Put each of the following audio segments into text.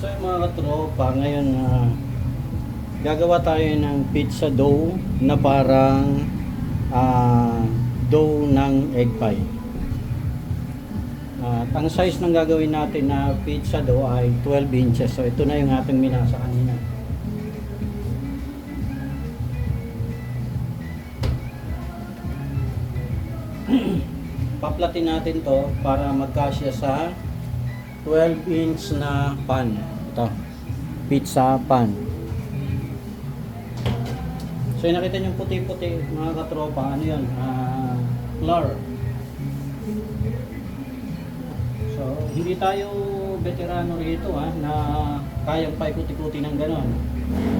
So yung mga katropa, ngayon gagawa tayo ng pizza dough na parang dough ng egg pie. At ang size ng gagawin natin na pizza dough ay 12 inches. So ito na yung ating minasa kanina. Paplatin natin to para magkasya sa 12 inch na pan. Ito, pizza pan. So yung nakita nyo puti-puti mga katropa, ano yun? Flour. So hindi tayo veterano rito na kayang paikuti-kuti ng ganon.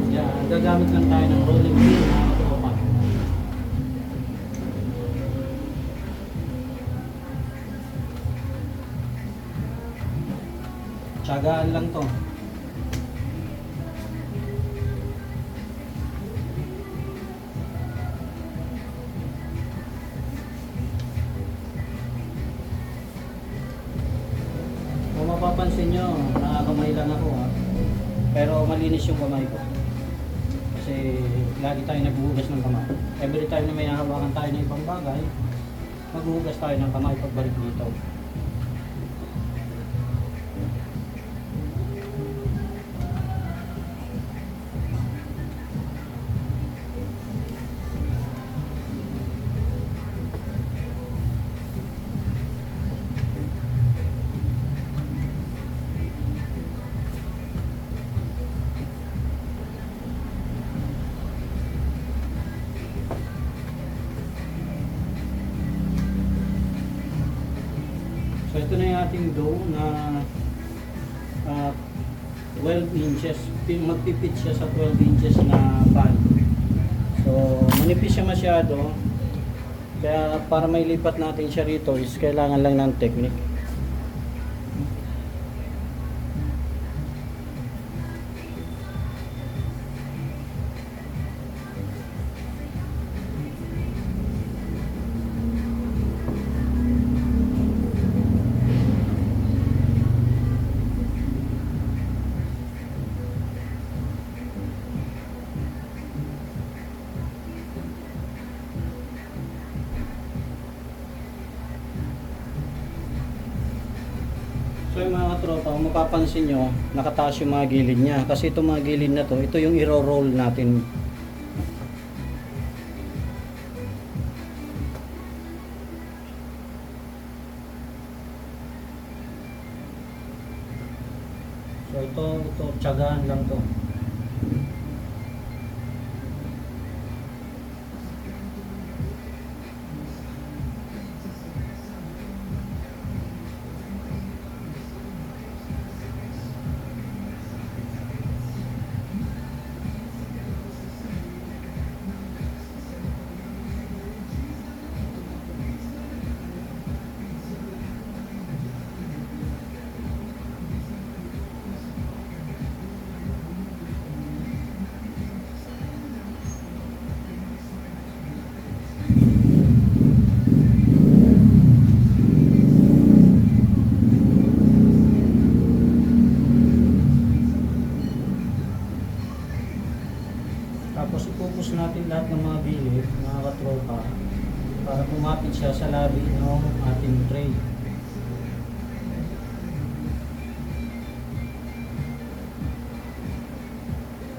Yan, gagamit lang tayo ng rolling pin mga katropa. Tiyagaan lang to. Kung mapapansin nyo, nakakamay lang ako pero malinis yung kamay ko. Kasi lagi tayo naghuhugas ng kamay. Every time na may nahawakan tayo ng ibang bagay, maghuhugas tayo ng kamay pagbalik dito. So ito na yung ating dough na 12 inches. Magpipit siya sa 12 inches na pan. So manipis siya masyado. Kaya para may lipat natin siya rito is kailangan lang ng technique. So yung mga katropa, kung mapapansin nyo, nakataas yung mga gilid niya. Kasi itong mga gilid na to, ito yung i-roll natin. So ito tiyagaan lang to. Tapos ipupus natin lahat ng mga gilid, mga katropa, para kumapit siya sa labi ng ating tray.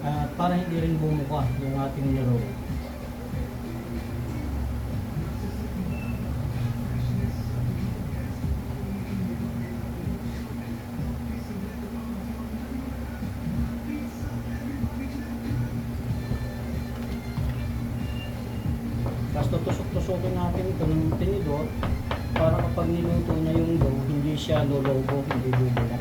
At para hindi rin bumuka yung ating niroll. Tapos tutusok-tusokin natin ito ng tinidor para kapag niluto na yung dough, hindi siya lolobo, hindi bubula.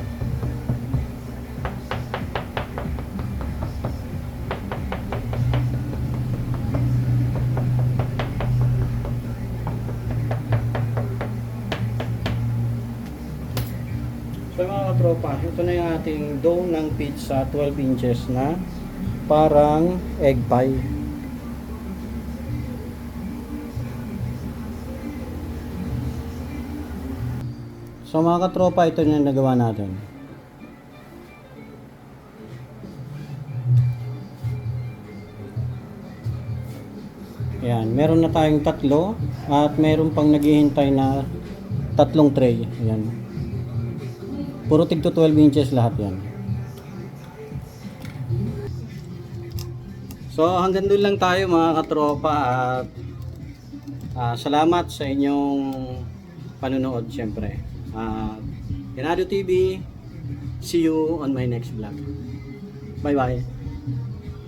So mga katropa, ito na yung ating dough ng pizza, 12 inches na parang egg pie. So mga katropa, ito na nagawa natin. Ayan, meron na tayong 3 at meron pang naghihintay na 3 tray. Ayan. Puro tig to 12 inches lahat yan. So hanggang doon lang tayo mga katropa at salamat sa inyong panunood syempre. Ganado TV, see you on my next vlog. Bye bye.